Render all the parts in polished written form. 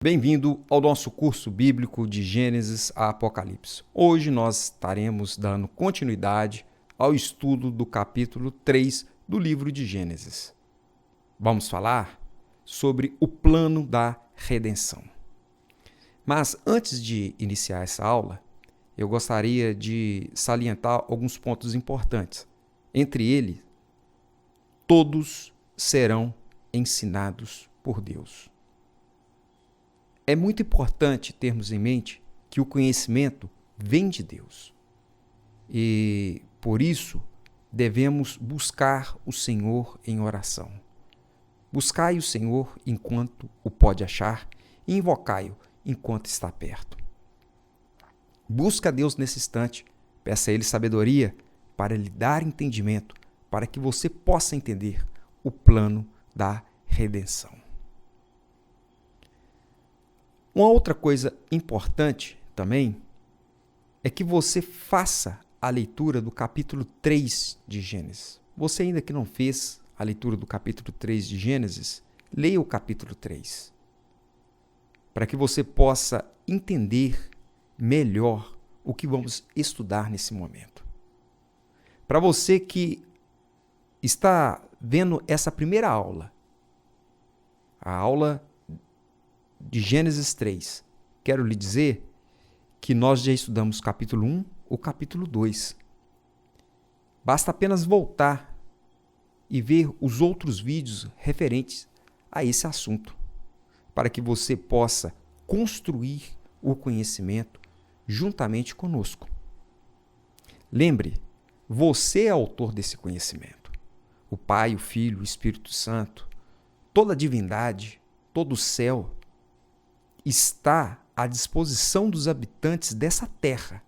Bem-vindo ao nosso curso bíblico de Gênesis a Apocalipse. Hoje nós estaremos dando continuidade ao estudo do capítulo 3 do livro de Gênesis. Vamos falar sobre o plano da redenção. Mas antes de iniciar essa aula, eu gostaria de salientar alguns pontos importantes. Entre eles, todos serão ensinados por Deus. É muito importante termos em mente que o conhecimento vem de Deus. E, por isso, devemos buscar o Senhor em oração. Buscai o Senhor enquanto o pode achar e invocai-o enquanto está perto. Busca a Deus nesse instante, peça a Ele sabedoria para lhe dar entendimento, para que você possa entender o plano da redenção. Uma outra coisa importante também é que você faça a leitura do capítulo 3 de Gênesis. Você ainda que não fez a leitura do capítulo 3 de Gênesis, leia o capítulo 3, para que você possa entender melhor o que vamos estudar nesse momento. Para você que está vendo essa primeira aula, a aula de Gênesis 3, quero lhe dizer que nós já estudamos o capítulo 1, o capítulo 2. Basta apenas voltar e ver os outros vídeos referentes a esse assunto, para que você possa construir o conhecimento juntamente conosco. Lembre, você é autor desse conhecimento. O Pai, o Filho, o Espírito Santo, toda a divindade, todo o céu, está à disposição dos habitantes dessa terra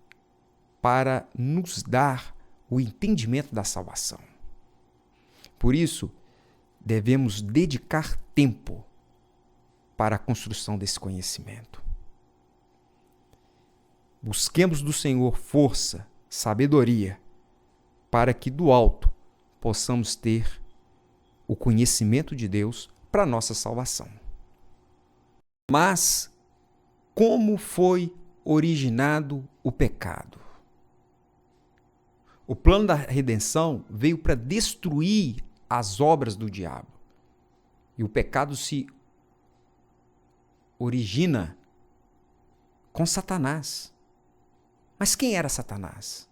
para nos dar o entendimento da salvação. Por isso, devemos dedicar tempo para a construção desse conhecimento. Busquemos do Senhor força, sabedoria, para que do alto possamos ter o conhecimento de Deus para a nossa salvação. Mas como foi originado o pecado? O plano da redenção veio para destruir as obras do diabo. E o pecado se origina com Satanás. Mas quem era Satanás?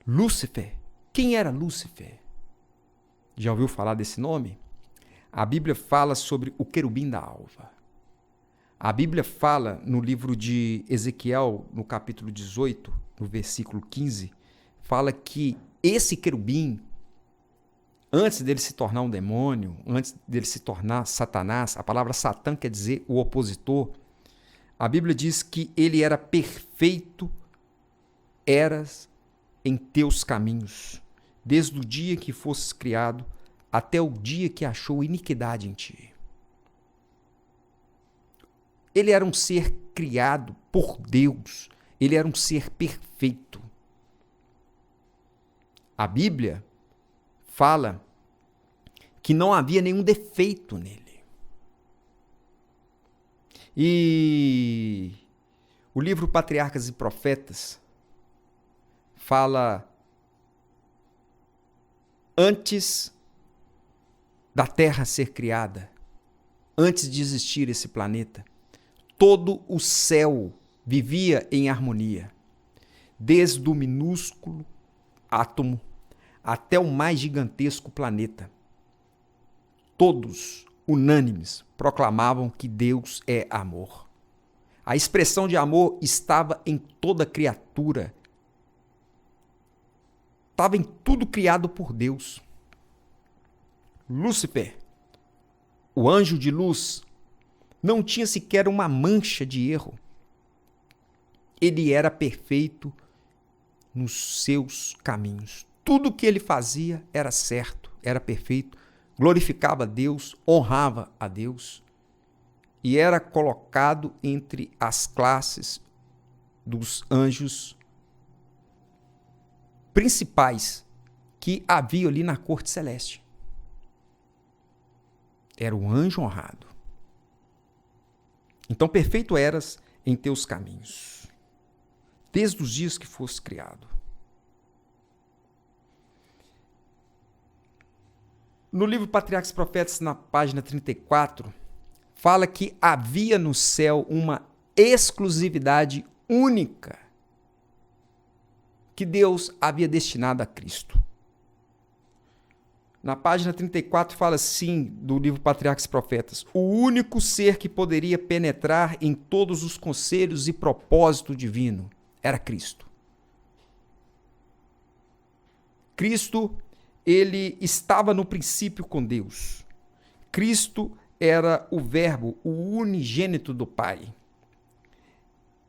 Lúcifer. Quem era Lúcifer? Já ouviu falar desse nome? A Bíblia fala sobre o querubim da alva. A Bíblia fala no livro de Ezequiel, no capítulo 18, no versículo 15, fala que esse querubim, antes dele se tornar um demônio, antes dele se tornar Satanás, a palavra Satã quer dizer o opositor, a Bíblia diz que ele era perfeito, eras em teus caminhos, desde o dia que fosses criado, até o dia que achou iniquidade em ti. Ele era um ser criado por Deus. Ele era um ser perfeito. A Bíblia fala que não havia nenhum defeito nele. E o livro Patriarcas e Profetas fala antes da Terra ser criada, antes de existir esse planeta, todo o céu vivia em harmonia, desde o minúsculo átomo até o mais gigantesco planeta. Todos, unânimes, proclamavam que Deus é amor. A expressão de amor estava em toda criatura, estava em tudo criado por Deus. Lúcifer, o anjo de luz, não tinha sequer uma mancha de erro. Ele era perfeito nos seus caminhos. Tudo que ele fazia era certo, era perfeito, glorificava a Deus, honrava a Deus e era colocado entre as classes dos anjos principais que havia ali na corte celeste. era o anjo honrado. Então perfeito eras em teus caminhos, desde os dias que foste criado. No livro Patriarcas e Profetas, na página 34, fala que havia no céu uma exclusividade única que Deus havia destinado a Cristo. Na página 34 fala assim, do livro Patriarcas e Profetas: o único ser que poderia penetrar em todos os conselhos e propósito divino era Cristo. Cristo, ele estava no princípio com Deus. Cristo era o Verbo, o unigênito do Pai.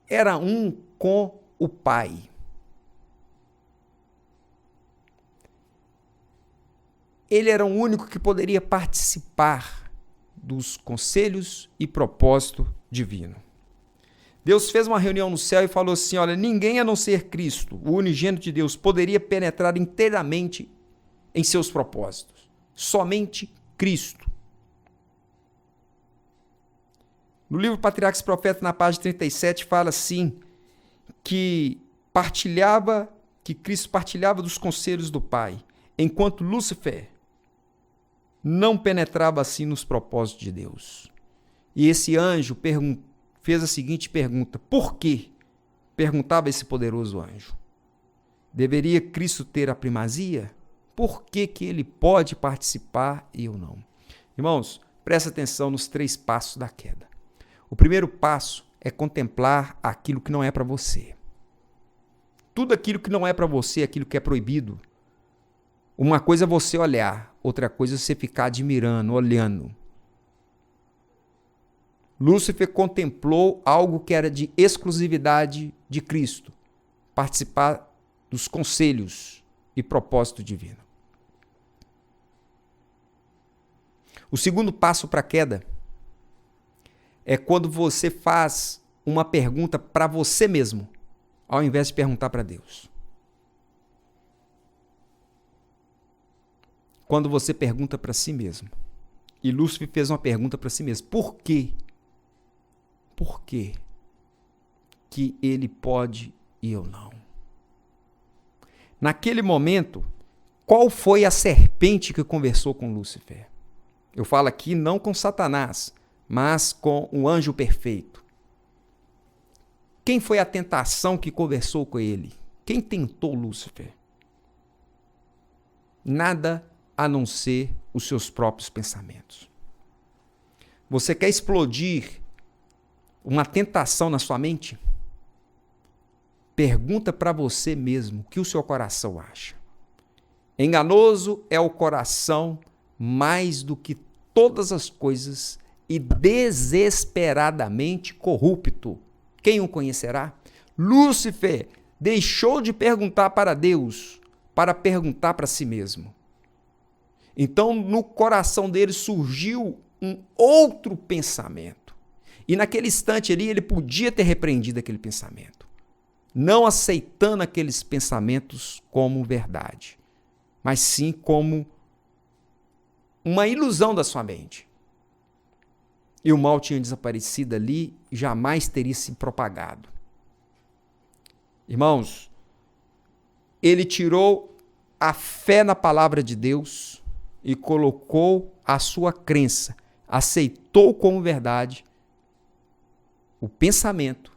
Era um com o Pai. Ele era o único que poderia participar dos conselhos e propósito divino. Deus fez uma reunião no céu e falou assim: olha, ninguém a não ser Cristo, o unigênito de Deus, poderia penetrar inteiramente em seus propósitos. Somente Cristo. No livro Patriarcas e Profetas, na página 37, fala assim, que Cristo partilhava dos conselhos do Pai, enquanto Lúcifer não penetrava assim nos propósitos de Deus. E esse anjo fez a seguinte pergunta: por quê? Perguntava esse poderoso anjo. Deveria Cristo ter a primazia? Por que que ele pode participar e eu não? Irmãos, presta atenção nos 3 passos da queda. O primeiro passo é contemplar aquilo que não é para você. Tudo aquilo que não é para você, aquilo que é proibido. Uma coisa é você olhar, outra coisa é você ficar admirando, olhando. Lúcifer contemplou algo que era de exclusividade de Cristo, participar dos conselhos e propósito divino. O segundo passo para a queda é quando você faz uma pergunta para você mesmo, ao invés de perguntar para Deus. Quando você pergunta para si mesmo. E Lúcifer fez uma pergunta para si mesmo: por quê? Por quê que ele pode e eu não? Naquele momento, qual foi a serpente que conversou com Lúcifer? Eu falo aqui não com Satanás, mas com o anjo perfeito. Quem foi a tentação que conversou com ele? Quem tentou Lúcifer? Nada a não ser os seus próprios pensamentos. Você quer explodir uma tentação na sua mente? Pergunta para você mesmo o que o seu coração acha. Enganoso é o coração mais do que todas as coisas e desesperadamente corrupto. Quem o conhecerá? Lúcifer deixou de perguntar para Deus para perguntar para si mesmo. Então, no coração dele surgiu um outro pensamento. E naquele instante ali, ele podia ter repreendido aquele pensamento, não aceitando aqueles pensamentos como verdade, mas sim como uma ilusão da sua mente. E o mal tinha desaparecido ali, jamais teria se propagado. Irmãos, ele tirou a fé na palavra de Deus e colocou a sua crença, aceitou como verdade o pensamento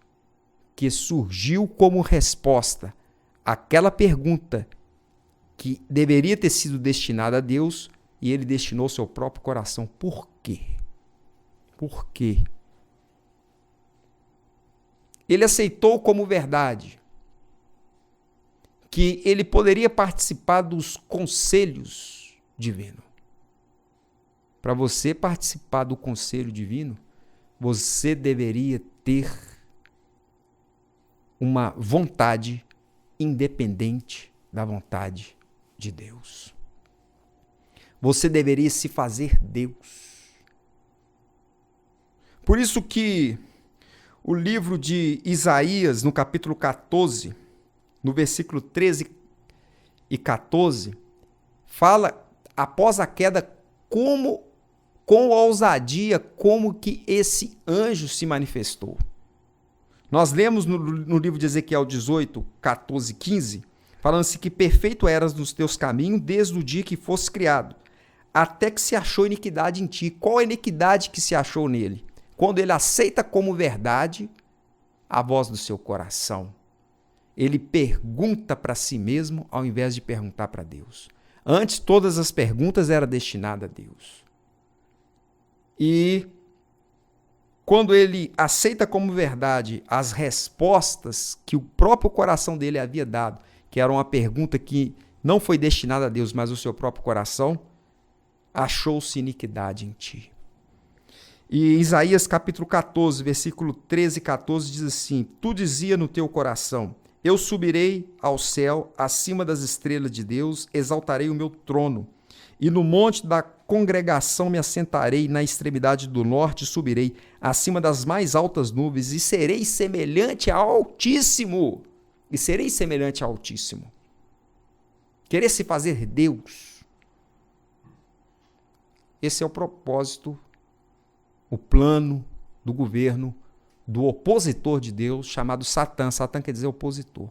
que surgiu como resposta àquela pergunta que deveria ter sido destinada a Deus, e ele destinou seu próprio coração. Por quê? Por quê? Ele aceitou como verdade que ele poderia participar dos conselhos divinos. Para você participar do conselho divino, você deveria ter uma vontade independente da vontade de Deus. Você deveria se fazer Deus. Por isso que o livro de Isaías, no capítulo 14, no versículo 13 e 14, fala, após a queda, como com ousadia como que esse anjo se manifestou. Nós lemos no livro de Ezequiel 18, 14, 15, falando-se que perfeito eras nos teus caminhos desde o dia que fosse criado, até que se achou iniquidade em ti. Qual a iniquidade que se achou nele? Quando ele aceita como verdade a voz do seu coração. Ele pergunta para si mesmo ao invés de perguntar para Deus. Antes, todas as perguntas eram destinadas a Deus. E quando ele aceita como verdade as respostas que o próprio coração dele havia dado, que era uma pergunta que não foi destinada a Deus, mas o seu próprio coração, achou-se iniquidade em ti. E Isaías capítulo 14, versículo 13 e 14 diz assim: Tu dizia no teu coração, eu subirei ao céu, acima das estrelas de Deus, exaltarei o meu trono. E no monte da congregação me assentarei, na extremidade do norte subirei, acima das mais altas nuvens, e serei semelhante ao Altíssimo. E serei semelhante ao Altíssimo. Querer se fazer Deus. Esse é o propósito, o plano do governo do opositor de Deus, chamado Satã. Satã quer dizer opositor.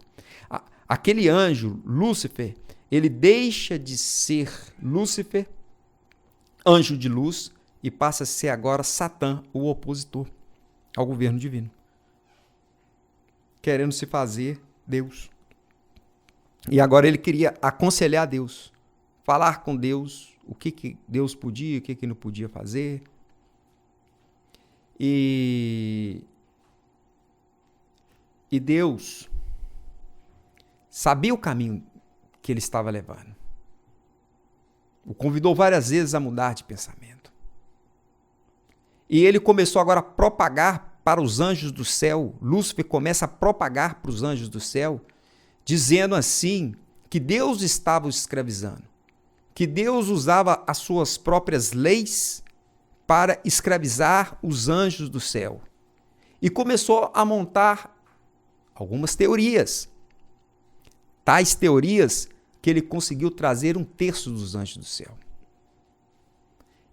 Aquele anjo, Lúcifer, ele deixa de ser Lúcifer, anjo de luz, e passa a ser agora Satã, o opositor ao governo divino. Querendo se fazer Deus. E agora ele queria aconselhar Deus, falar com Deus o que Deus podia, o que não podia fazer. E Deus sabia o caminho que ele estava levando. O convidou várias vezes a mudar de pensamento. E ele começou agora a propagar para os anjos do céu. Lúcifer começa a propagar para os anjos do céu, dizendo assim que Deus estava os escravizando, que Deus usava as suas próprias leis para escravizar os anjos do céu. E começou a montar algumas teorias. Tais teorias que ele conseguiu trazer 1/3 dos anjos do céu.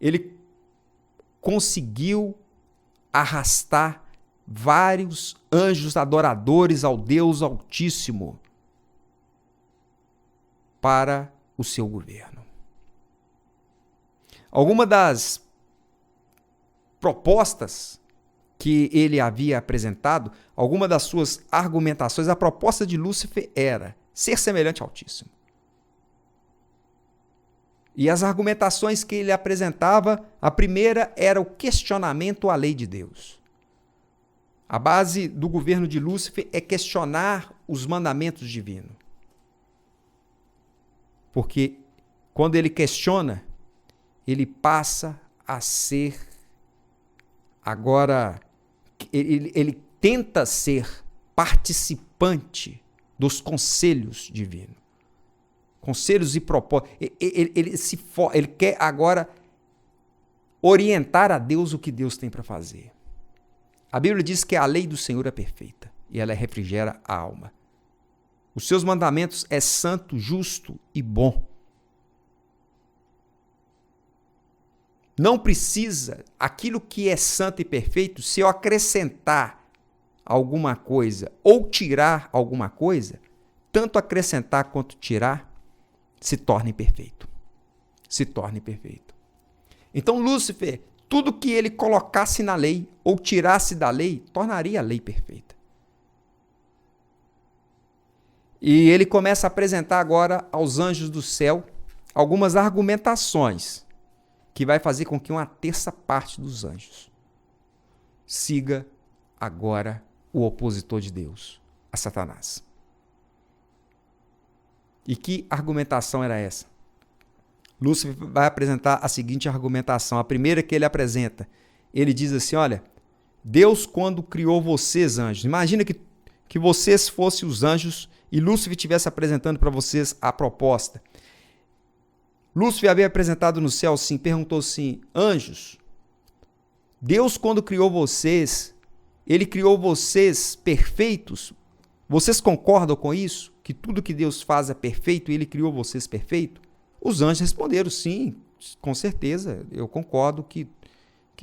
Ele conseguiu arrastar vários anjos adoradores ao Deus Altíssimo para o seu governo. Alguma das propostas que ele havia apresentado, alguma das suas argumentações, a proposta de Lúcifer era ser semelhante ao Altíssimo. E as argumentações que ele apresentava, a primeira era o questionamento à lei de Deus. A base do governo de Lúcifer é questionar os mandamentos divinos. Porque quando ele questiona, ele passa a ser agora, ele tenta ser participante dos conselhos divinos. Conselhos e propósitos. Ele quer agora orientar a Deus o que Deus tem para fazer. A Bíblia diz que a lei do Senhor é perfeita e ela refrigera a alma. Os seus mandamentos é santo, justo e bom. Não precisa, aquilo que é santo e perfeito, se eu acrescentar alguma coisa ou tirar alguma coisa, tanto acrescentar quanto tirar, se torne perfeito. Se torne perfeito. Então, Lúcifer, tudo que ele colocasse na lei ou tirasse da lei, tornaria a lei perfeita. E ele começa a apresentar agora aos anjos do céu algumas argumentações que vai fazer com que 1/3 parte dos anjos siga agora o opositor de Deus, a Satanás. E que argumentação era essa? Lúcifer vai apresentar a seguinte argumentação. A primeira que ele apresenta, ele diz assim, olha, Deus quando criou vocês, anjos, imagina que vocês fossem os anjos e Lúcifer estivesse apresentando para vocês a proposta. Lúcifer havia apresentado no céu assim, perguntou assim, anjos, Deus quando criou vocês, ele criou vocês perfeitos? Vocês concordam com isso? Que tudo que Deus faz é perfeito e ele criou vocês perfeito? Os anjos responderam sim, com certeza, eu concordo que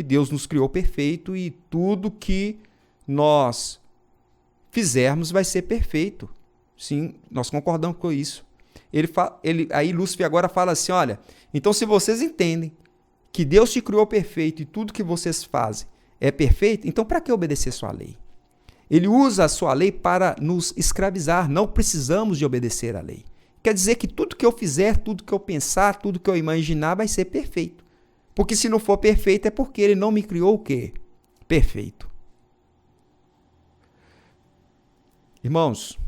Deus nos criou perfeito e tudo que nós fizermos vai ser perfeito. Sim, nós concordamos com isso. Aí Lúcifer agora fala assim, olha, então se vocês entendem que Deus te criou perfeito e tudo que vocês fazem é perfeito, então para que obedecer sua lei? Ele usa a sua lei para nos escravizar, não precisamos de obedecer à lei. Quer dizer que tudo que eu fizer, tudo que eu pensar, tudo que eu imaginar vai ser perfeito. Porque se não for perfeito é porque ele não me criou o quê? Perfeito. Irmãos,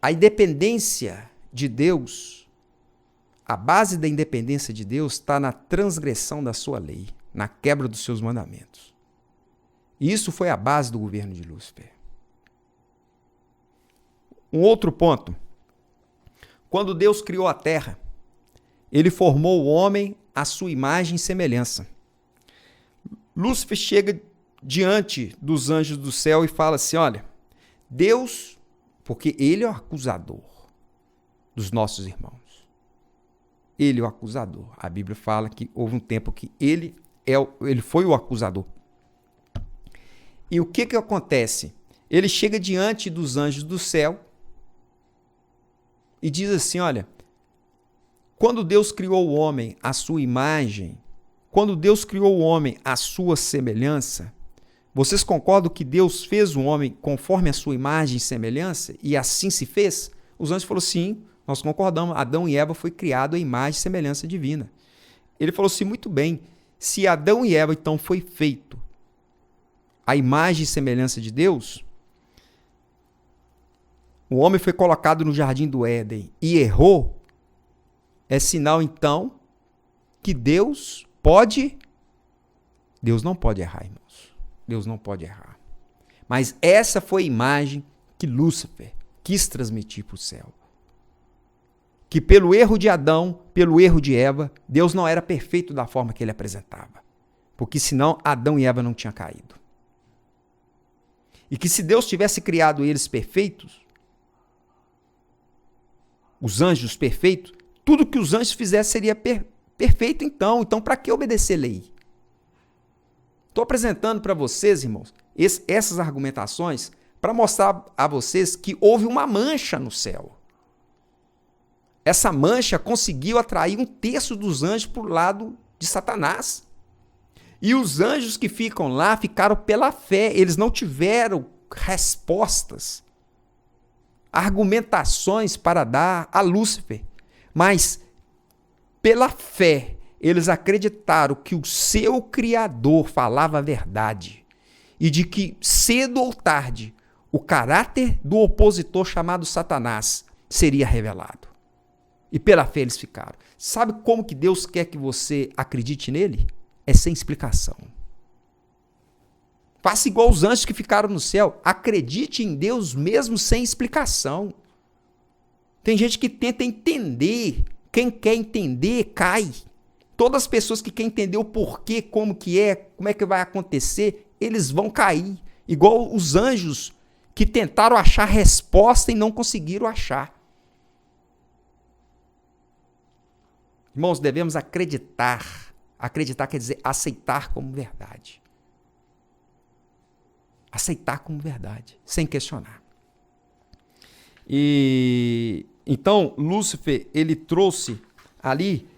a independência de Deus, a base da independência de Deus está na transgressão da sua lei, na quebra dos seus mandamentos. E isso foi a base do governo de Lúcifer. Um outro ponto. Quando Deus criou a terra, ele formou o homem à sua imagem e semelhança. Lúcifer chega diante dos anjos do céu e fala assim, olha, Deus, porque ele é o acusador dos nossos irmãos. Ele é o acusador. A Bíblia fala que houve um tempo que ele foi o acusador. E o que acontece? Ele chega diante dos anjos do céu e diz assim, olha, quando Deus criou o homem à sua imagem, quando Deus criou o homem à sua semelhança, vocês concordam que Deus fez o homem conforme a sua imagem e semelhança e assim se fez? Os anjos falaram, sim, nós concordamos, Adão e Eva foi criado à imagem e semelhança divina. Ele falou assim, muito bem, se Adão e Eva então foi feito à imagem e semelhança de Deus, o homem foi colocado no jardim do Éden e errou, é sinal então que Deus não pode errar, irmãos. Deus não pode errar. Mas essa foi a imagem que Lúcifer quis transmitir para o céu. Que pelo erro de Adão, pelo erro de Eva, Deus não era perfeito da forma que ele apresentava. Porque senão Adão e Eva não tinham caído. E que se Deus tivesse criado eles perfeitos, os anjos perfeitos, tudo que os anjos fizessem seria perfeito então. Então, para que obedecer lei? Estou apresentando para vocês, irmãos, essas argumentações para mostrar a vocês que houve uma mancha no céu. Essa mancha conseguiu atrair 1/3 dos anjos para o lado de Satanás. E os anjos que ficam lá ficaram pela fé. Eles não tiveram respostas, argumentações para dar a Lúcifer. Mas, pela fé, eles acreditaram que o seu Criador falava a verdade. E de que, cedo ou tarde, o caráter do opositor chamado Satanás seria revelado. E pela fé eles ficaram. Sabe como que Deus quer que você acredite nele? É sem explicação. Faça igual os anjos que ficaram no céu. Acredite em Deus mesmo sem explicação. Tem gente que tenta entender. Quem quer entender, cai. Todas as pessoas que querem entender o porquê, como é que vai acontecer, eles vão cair. Igual os anjos que tentaram achar resposta e não conseguiram achar. Irmãos, devemos acreditar. Acreditar quer dizer aceitar como verdade. Aceitar como verdade, sem questionar. E então, Lúcifer, ele trouxe ali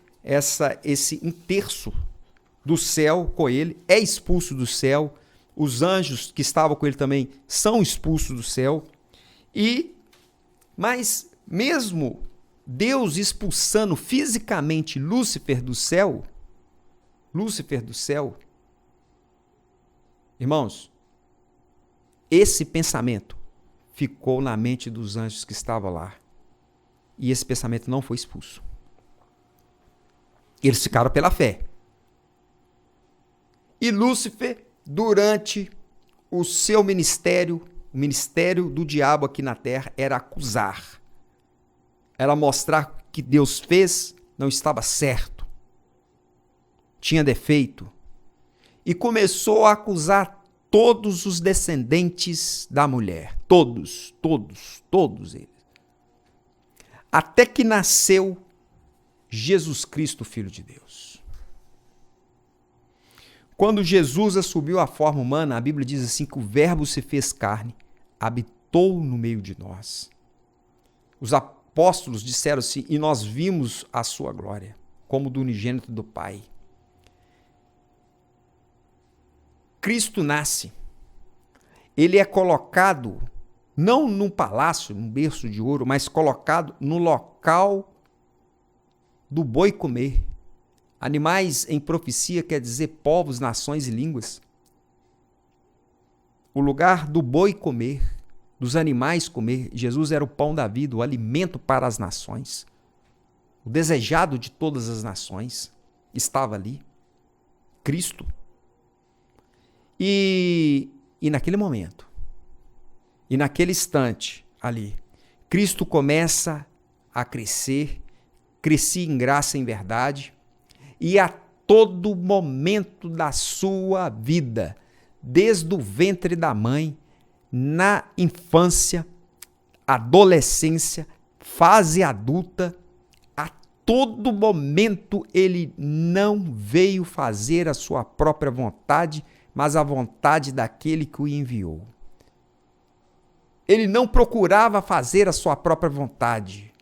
esse 1/3 do céu com ele, é expulso do céu. Os anjos que estavam com ele também são expulsos do céu. Mas mesmo Deus expulsando fisicamente Lúcifer do céu, irmãos, esse pensamento ficou na mente dos anjos que estavam lá. E esse pensamento não foi expulso. Eles ficaram pela fé. E Lúcifer, durante o seu ministério, o ministério do diabo aqui na terra, era acusar. Era mostrar que Deus fez não estava certo. Tinha defeito. E começou a acusar todos os descendentes da mulher. Todos eles. Até que nasceu Jesus Cristo, Filho de Deus. Quando Jesus assumiu a forma humana, a Bíblia diz assim que o Verbo se fez carne, habitou no meio de nós. Os apóstolos disseram assim, e nós vimos a sua glória, como do unigênito do Pai. Cristo nasce. Ele é colocado, não num palácio, num berço de ouro, mas colocado no local do boi comer. Animais em profecia quer dizer povos, nações e línguas. O lugar do boi comer, dos animais comer. Jesus era o pão da vida, o alimento para as nações. O desejado de todas as nações estava ali. Cristo. E naquele momento, e naquele instante ali, Cristo começa a crescer, crescia em graça e em verdade, e a todo momento da sua vida, desde o ventre da mãe, na infância, adolescência, fase adulta, a todo momento ele não veio fazer a sua própria vontade, mas a vontade daquele que o enviou. Ele não procurava fazer a sua própria vontade.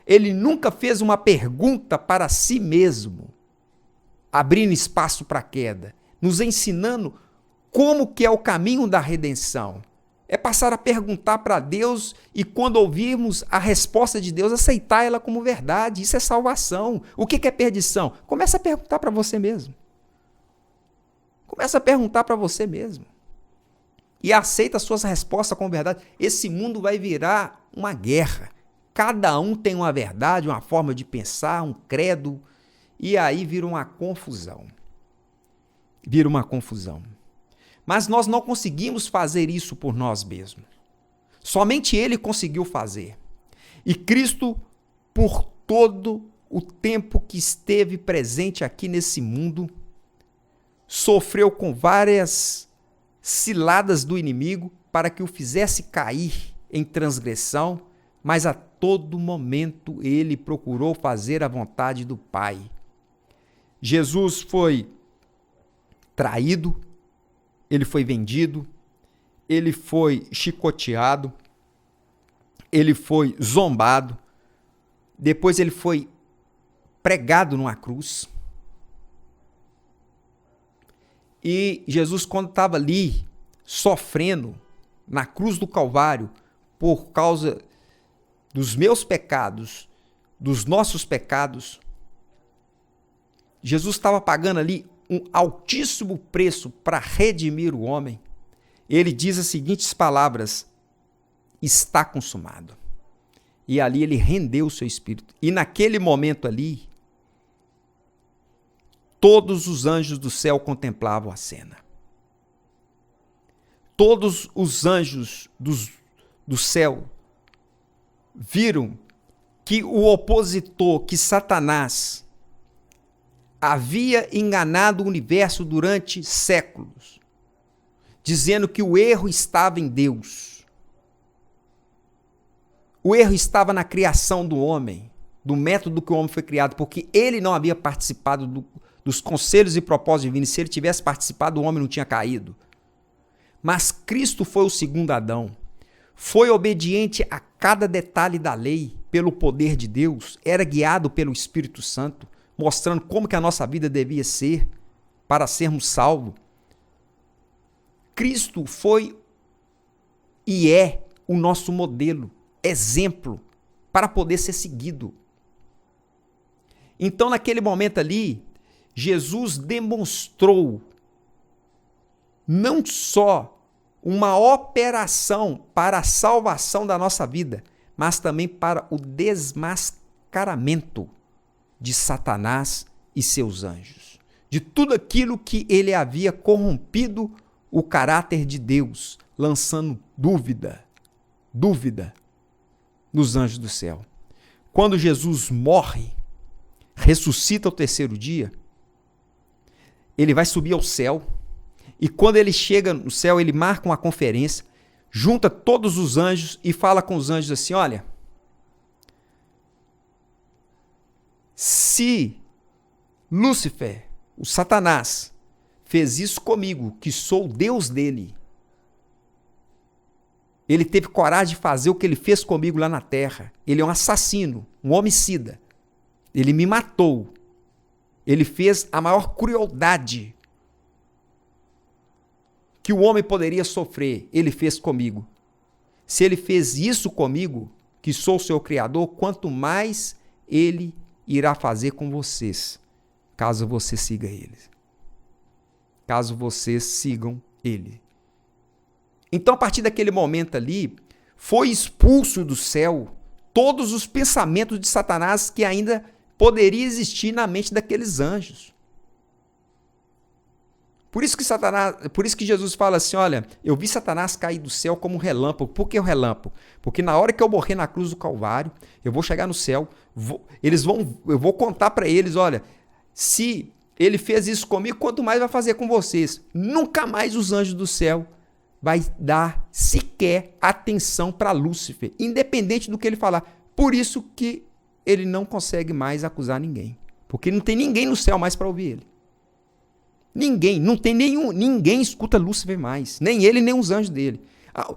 Ele nunca fez uma pergunta para si mesmo, abrindo espaço para a queda, nos ensinando como que é o caminho da redenção. É passar a perguntar para Deus e quando ouvirmos a resposta de Deus, aceitar ela como verdade. Isso é salvação. O que é perdição? Começa a perguntar para você mesmo. Começa a perguntar para você mesmo. E aceita as suas respostas como verdade. Esse mundo vai virar uma guerra. Cada um tem uma verdade, uma forma de pensar, um credo. E aí vira uma confusão. Vira uma confusão. Mas nós não conseguimos fazer isso por nós mesmos. Somente Ele conseguiu fazer. E Cristo, por todo o tempo que esteve presente aqui nesse mundo, sofreu com várias ciladas do inimigo para que o fizesse cair em transgressão, mas a todo momento ele procurou fazer a vontade do Pai. Jesus foi traído, ele foi vendido, ele foi chicoteado, ele foi zombado, depois ele foi pregado numa cruz. E Jesus, quando estava ali, sofrendo na cruz do Calvário, por causa dos meus pecados, dos nossos pecados, Jesus estava pagando ali um altíssimo preço para redimir o homem. Ele diz as seguintes palavras: está consumado. E ali ele rendeu o seu espírito. E naquele momento ali, todos os anjos do céu contemplavam a cena. Todos os anjos do céu viram que o opositor, que Satanás, havia enganado o universo durante séculos, dizendo que o erro estava em Deus. O erro estava na criação do homem, do método que o homem foi criado, porque ele não havia participado dos conselhos e propósitos divinos. Se ele tivesse participado, o homem não tinha caído. Mas Cristo foi o segundo Adão. Foi obediente a cada detalhe da lei pelo poder de Deus. Era guiado pelo Espírito Santo, mostrando como que a nossa vida devia ser para sermos salvos. Cristo foi e é o nosso modelo, exemplo, para poder ser seguido. Então, naquele momento ali, Jesus demonstrou não só uma operação para a salvação da nossa vida, mas também para o desmascaramento de Satanás e seus anjos, de tudo aquilo que ele havia corrompido o caráter de Deus, lançando dúvida nos anjos do céu. Quando Jesus morre, ressuscita ao terceiro dia, ele vai subir ao céu, e quando ele chega no céu, ele marca uma conferência, junta todos os anjos e fala com os anjos assim: olha, Se Lúcifer, o Satanás, fez isso comigo, que sou o Deus dele, ele teve coragem de fazer o que ele fez comigo lá na terra. Ele é um assassino, um homicida. Ele me matou. Ele fez a maior crueldade que o homem poderia sofrer. Ele fez comigo. Se ele fez isso comigo, que sou o seu Criador, quanto mais ele irá fazer com vocês, caso você siga ele. Caso vocês sigam ele. Então, a partir daquele momento ali, foi expulso do céu todos os pensamentos de Satanás que ainda poderia existir na mente daqueles anjos. Por isso que Jesus fala assim, olha, eu vi Satanás cair do céu como um relâmpago. Por que o relâmpago? Porque na hora que eu morrer na cruz do Calvário, eu vou chegar no céu, eu vou contar para eles, olha, se ele fez isso comigo, quanto mais vai fazer com vocês? Nunca mais os anjos do céu vai dar sequer atenção para Lúcifer, independente do que ele falar. Por isso que ele não consegue mais acusar ninguém. Porque não tem ninguém no céu mais para ouvir ele. Ninguém, não tem ninguém escuta Lúcifer mais. Nem ele, nem os anjos dele.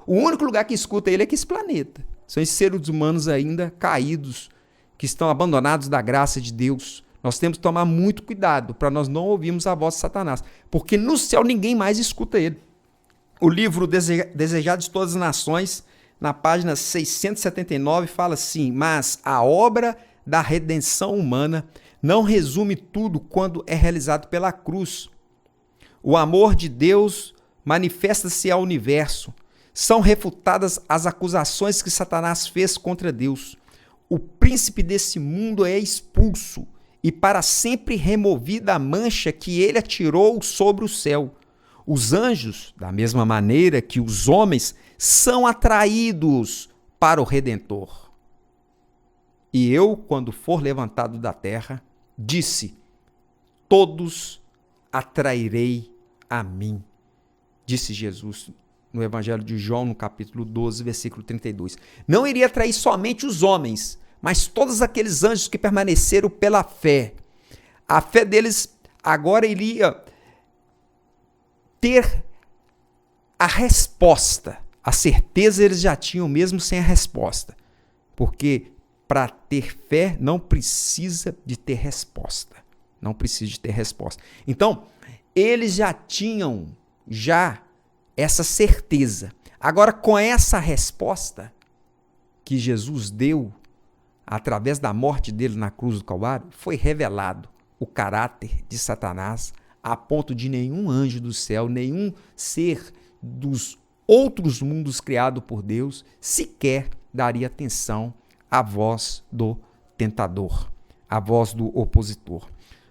O único lugar que escuta ele é que esse planeta. São esses seres humanos ainda caídos, que estão abandonados da graça de Deus. Nós temos que tomar muito cuidado para nós não ouvirmos a voz de Satanás. Porque no céu ninguém mais escuta ele. O livro Desejado de Todas as Nações, na página 679, fala assim, mas a obra da redenção humana não resume tudo quando é realizado pela cruz. O amor de Deus manifesta-se ao universo. São refutadas as acusações que Satanás fez contra Deus. O príncipe desse mundo é expulso e para sempre removida a mancha que ele atirou sobre o céu. Os anjos, da mesma maneira que os homens, são atraídos para o Redentor. E eu, quando for levantado da terra, disse, todos atrairei a mim, disse Jesus no Evangelho de João, no capítulo 12, versículo 32. Não iria atrair somente os homens, mas todos aqueles anjos que permaneceram pela fé. A fé deles agora iria ter a resposta. A certeza eles já tinham mesmo sem a resposta. Porque para ter fé não precisa de ter resposta. Não precisa de ter resposta. Então, eles já tinham essa certeza. Agora, com essa resposta que Jesus deu através da morte dele na cruz do Calvário, foi revelado o caráter de Satanás, a ponto de nenhum anjo do céu, nenhum ser dos outros mundos criado por Deus, sequer daria atenção à voz do tentador, à voz do opositor.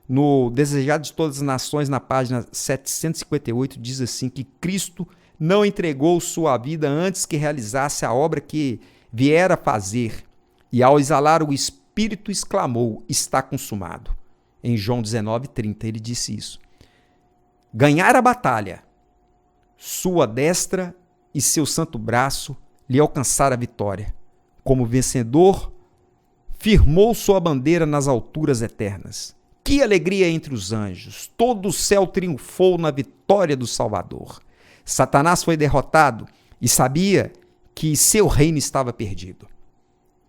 No Desejado de Todas as Nações, na página 758, diz assim que Cristo não entregou sua vida antes que realizasse a obra que viera fazer, e ao exalar o Espírito exclamou, está consumado. Em João 19:30 ele disse isso. Ganhar a batalha, sua destra e seu santo braço lhe alcançaram a vitória. Como vencedor, firmou sua bandeira nas alturas eternas. Que alegria entre os anjos! Todo o céu triunfou na vitória do Salvador. Satanás foi derrotado e sabia que seu reino estava perdido.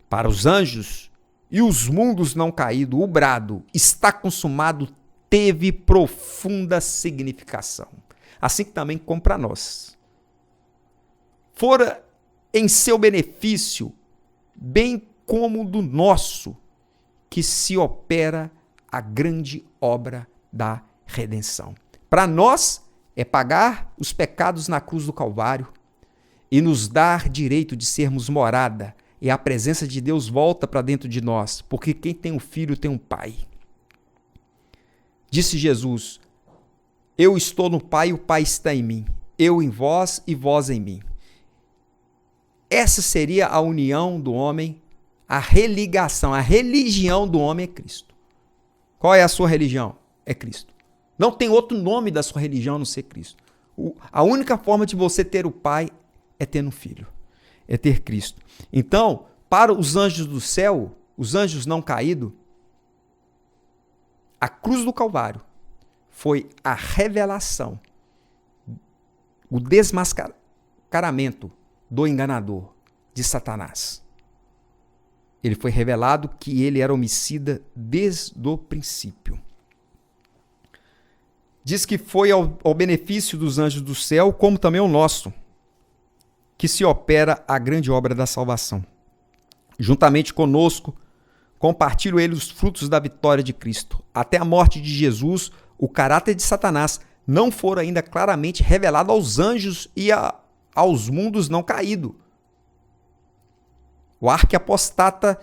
Para os anjos e os mundos não caídos, o brado está consumado teve profunda significação. Assim que também como para nós. Fora em seu benefício, bem como do nosso, que se opera a grande obra da redenção. Para nós, é pagar os pecados na cruz do Calvário e nos dar direito de sermos morada, e a presença de Deus volta para dentro de nós, porque quem tem um filho tem um pai. Disse Jesus, eu estou no Pai e o Pai está em mim, eu em vós e vós em mim. Essa seria a união do homem, a religação, a religião do homem é Cristo. Qual é a sua religião? É Cristo. Não tem outro nome da sua religião a não ser Cristo. A única forma de você ter o Pai é ter um filho, é ter Cristo. Então, para os anjos do céu, os anjos não caídos, A cruz do Calvário foi a revelação, o desmascaramento do enganador, de Satanás. Ele foi revelado que ele era homicida desde o princípio. Diz que foi ao benefício dos anjos do céu, como também o nosso, que se opera a grande obra da salvação. Juntamente conosco, compartilham ele os frutos da vitória de Cristo. Até a morte de Jesus, o caráter de Satanás não fora ainda claramente revelado aos anjos e aos mundos não caídos. O arquiapostata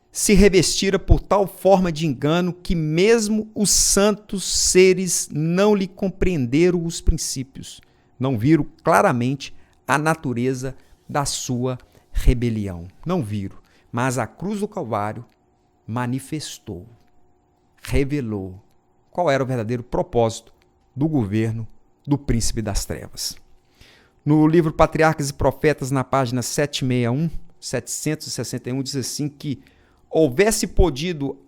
se revestira por tal forma de engano que mesmo os santos seres não lhe compreenderam os princípios, não viram claramente a natureza da sua rebelião. Não viram, mas a cruz do Calvário manifestou, revelou qual era o verdadeiro propósito do governo do príncipe das trevas. No livro Patriarcas e Profetas, na página 761, diz assim que houvesse podido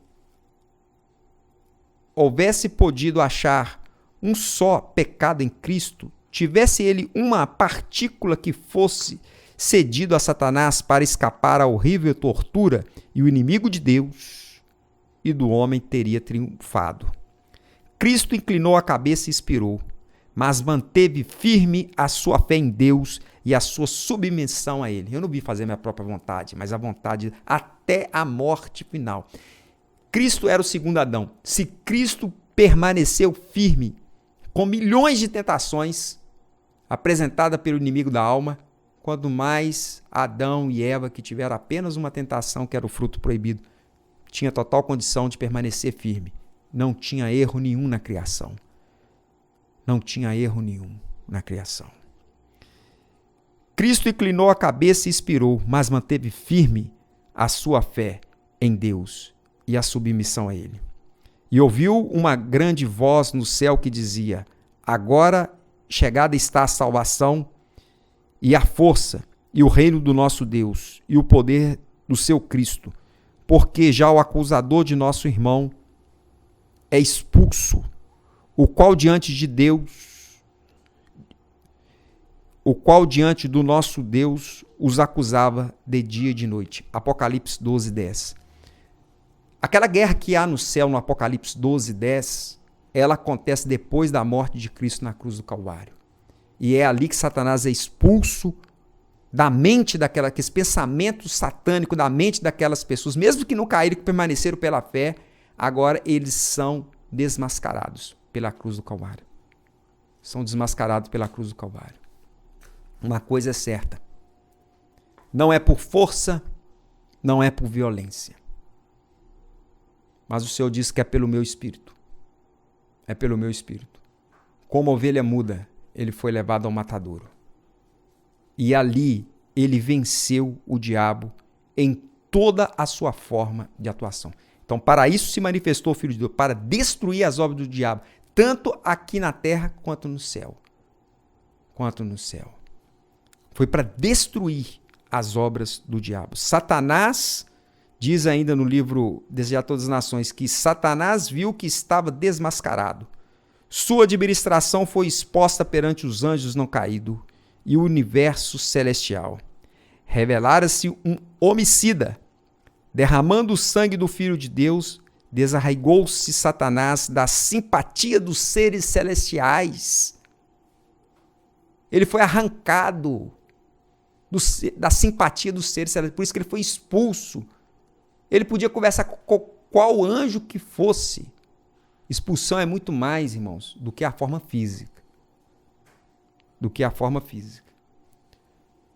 achar um só pecado em Cristo, tivesse ele uma partícula que fosse cedido a Satanás para escapar à horrível tortura, e o inimigo de Deus e do homem teria triunfado. Cristo inclinou a cabeça e expirou, mas manteve firme a sua fé em Deus e a sua submissão a Ele. Eu não vim fazer minha própria vontade, mas a vontade até a morte final. Cristo era o segundo Adão. Se Cristo permaneceu firme com milhões de tentações apresentadas pelo inimigo da alma, quanto mais Adão e Eva, que tiveram apenas uma tentação, que era o fruto proibido, tinha total condição de permanecer firme. Não tinha erro nenhum na criação. Não tinha erro nenhum na criação. Cristo inclinou a cabeça e expirou, mas manteve firme a sua fé em Deus e a submissão a Ele. E ouviu uma grande voz no céu que dizia: agora chegada está a salvação e a força e o reino do nosso Deus e o poder do seu Cristo, porque já o acusador de nosso irmão é expulso, o qual diante do nosso Deus os acusava de dia e de noite. Apocalipse 12:10. Aquela guerra que há no céu no Apocalipse 12:10, ela acontece depois da morte de Cristo na cruz do Calvário. E é ali que Satanás é expulso da mente daqueles pensamentos satânicos da mente daquelas pessoas, mesmo que não caíram, que permaneceram pela fé, agora eles são desmascarados pela cruz do Calvário. São desmascarados pela cruz do Calvário. Uma coisa é certa: não é por força, não é por violência. Mas o Senhor diz que é pelo meu espírito. É pelo meu espírito. Como ovelha muda, ele foi levado ao matadouro. E ali ele venceu o diabo em toda a sua forma de atuação. Então, para isso se manifestou o Filho de Deus, para destruir as obras do diabo, tanto aqui na terra quanto no céu. Foi para destruir as obras do diabo. Satanás, diz ainda no livro Desejar Todas as Nações, que Satanás viu que estava desmascarado. Sua administração foi exposta perante os anjos não caídos e o universo celestial. Revelara-se um homicida. Derramando o sangue do Filho de Deus, desarraigou-se Satanás da simpatia dos seres celestiais. Ele foi arrancado da simpatia dos seres celestiais, por isso que ele foi expulso. Ele podia conversar com qual anjo que fosse. Expulsão é muito mais, irmãos, do que a forma física.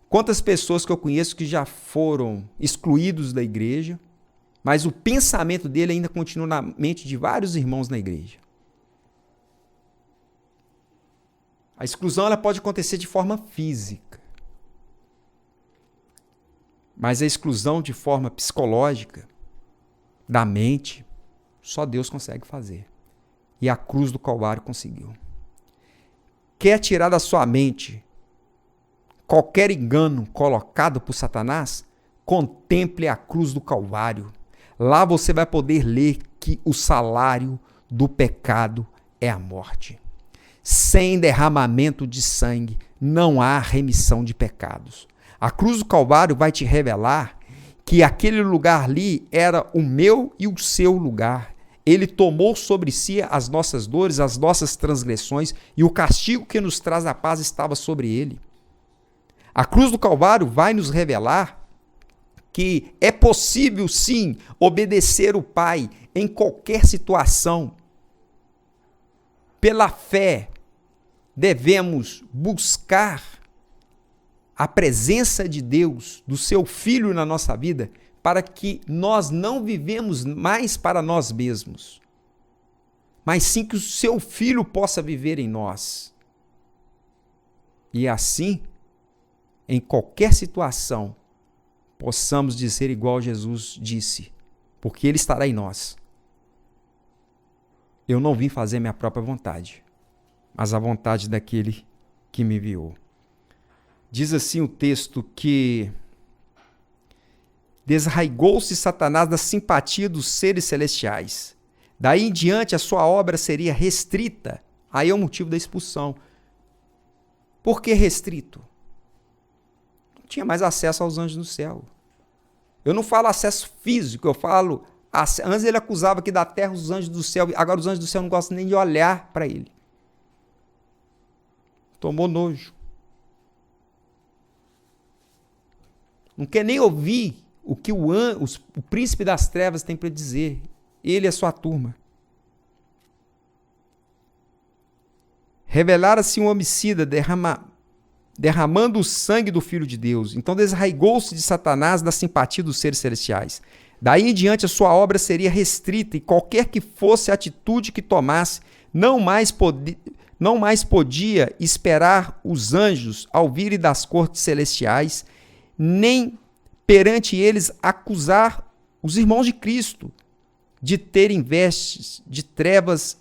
Quantas pessoas que eu conheço que já foram excluídos da igreja, mas o pensamento dele ainda continua na mente de vários irmãos na igreja. A exclusão ela pode acontecer de forma física, mas a exclusão de forma psicológica, da mente, só Deus consegue fazer. E a cruz do Calvário conseguiu. Quer tirar da sua mente qualquer engano colocado por Satanás? Contemple a cruz do Calvário. Lá você vai poder ler que o salário do pecado é a morte. Sem derramamento de sangue não há remissão de pecados. A cruz do Calvário vai te revelar que aquele lugar ali era o meu e o seu lugar. Ele tomou sobre si as nossas dores, as nossas transgressões, e o castigo que nos traz a paz estava sobre ele. A cruz do Calvário vai nos revelar que é possível, sim, obedecer o Pai em qualquer situação. Pela fé, devemos buscar a presença de Deus, do seu Filho na nossa vida, para que nós não vivemos mais para nós mesmos, mas sim que o seu Filho possa viver em nós. E assim, em qualquer situação, possamos dizer igual Jesus disse, porque Ele estará em nós. Eu não vim fazer minha própria vontade, mas a vontade daquele que me enviou. Diz assim o texto que desarraigou-se Satanás da simpatia dos seres celestiais. Daí em diante a sua obra seria restrita. Aí é o motivo da expulsão. Por que restrito? Não tinha mais acesso aos anjos do céu. Eu não falo acesso físico, eu falo... Antes ele acusava que da terra os anjos do céu, agora os anjos do céu não gostam nem de olhar para ele. Tomou nojo. Não quer nem ouvir o que o príncipe das trevas tem para dizer. Ele e a sua turma. Revelara-se um homicida derramando o sangue do Filho de Deus. Então desarraigou-se de Satanás da simpatia dos seres celestiais. Daí em diante a sua obra seria restrita e qualquer que fosse a atitude que tomasse, não mais podia esperar os anjos ao virem das cortes celestiais, nem perante eles acusar os irmãos de Cristo de terem vestes de trevas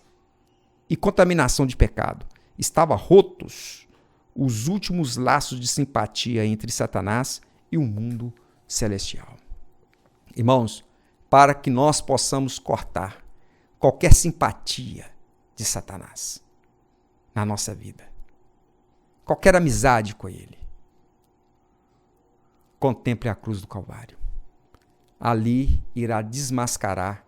e contaminação de pecado. Estavam rotos os últimos laços de simpatia entre Satanás e o mundo celestial. Irmãos, para que nós possamos cortar qualquer simpatia de Satanás na nossa vida, qualquer amizade com ele, contemple a cruz do Calvário. Ali irá desmascarar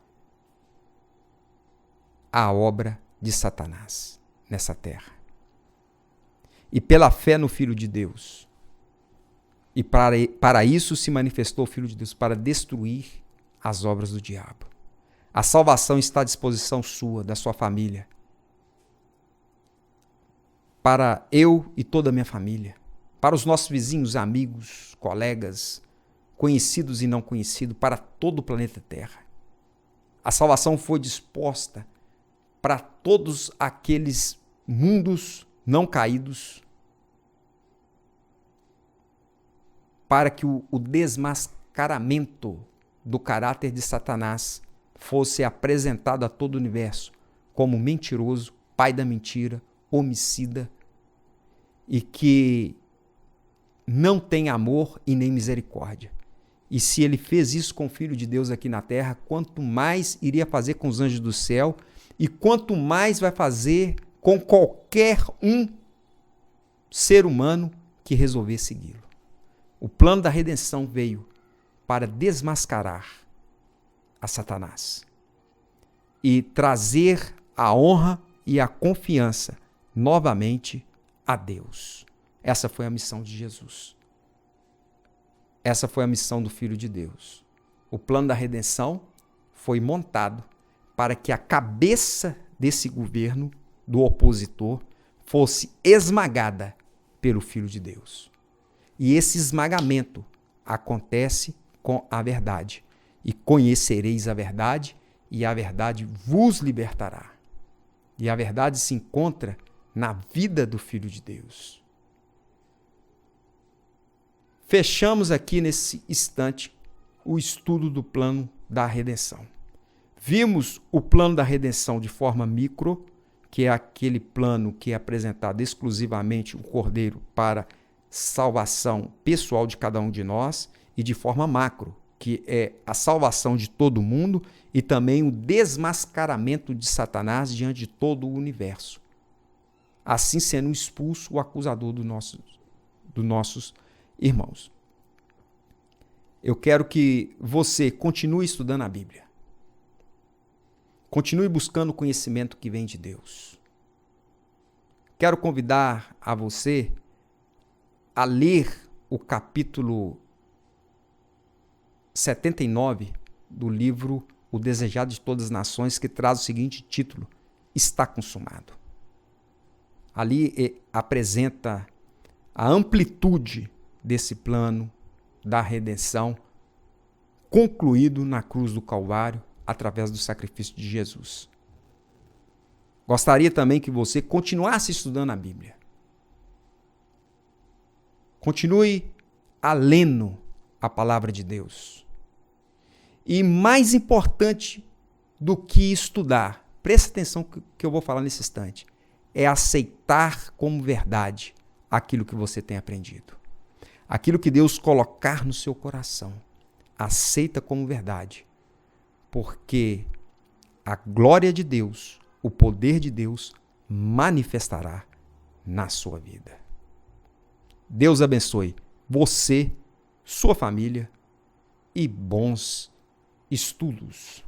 a obra de Satanás nessa terra. E pela fé no Filho de Deus, e para isso se manifestou o Filho de Deus, para destruir as obras do diabo. A salvação está à disposição sua, da sua família, para eu e toda a minha família, para os nossos vizinhos, amigos, colegas, conhecidos e não conhecidos, para todo o planeta Terra. A salvação foi disposta para todos aqueles mundos não caídos, para que o desmascaramento do caráter de Satanás fosse apresentado a todo o universo como mentiroso, pai da mentira, homicida, e que não tem amor e nem misericórdia. E se ele fez isso com o Filho de Deus aqui na terra, quanto mais iria fazer com os anjos do céu e quanto mais vai fazer com qualquer um ser humano que resolver segui-lo. O plano da redenção veio para desmascarar a Satanás e trazer a honra e a confiança novamente a Deus. Essa foi a missão de Jesus. Essa foi a missão do Filho de Deus. O plano da redenção foi montado para que a cabeça desse governo, do opositor, fosse esmagada pelo Filho de Deus. E esse esmagamento acontece com a verdade. E conhecereis a verdade, e a verdade vos libertará. E a verdade se encontra na vida do Filho de Deus. Fechamos aqui nesse instante o estudo do plano da redenção. Vimos o plano da redenção de forma micro, que é aquele plano que é apresentado exclusivamente o Cordeiro para salvação pessoal de cada um de nós, e de forma macro, que é a salvação de todo mundo e também o desmascaramento de Satanás diante de todo o universo. Assim sendo expulso o acusador dos nossos irmãos. Eu quero que você continue estudando a Bíblia. Continue buscando o conhecimento que vem de Deus. Quero convidar a você a ler o capítulo 79 do livro O Desejado de Todas as Nações, que traz o seguinte título: Está consumado. Ali apresenta a amplitude desse plano da redenção concluído na cruz do Calvário através do sacrifício de Jesus. Gostaria também que você continuasse estudando a Bíblia. Continue lendo a palavra de Deus. E mais importante do que estudar, preste atenção que eu vou falar nesse instante, é aceitar como verdade aquilo que você tem aprendido. Aquilo que Deus colocar no seu coração, aceita como verdade. Porque a glória de Deus, o poder de Deus manifestará na sua vida. Deus abençoe você, sua família e bons estudos.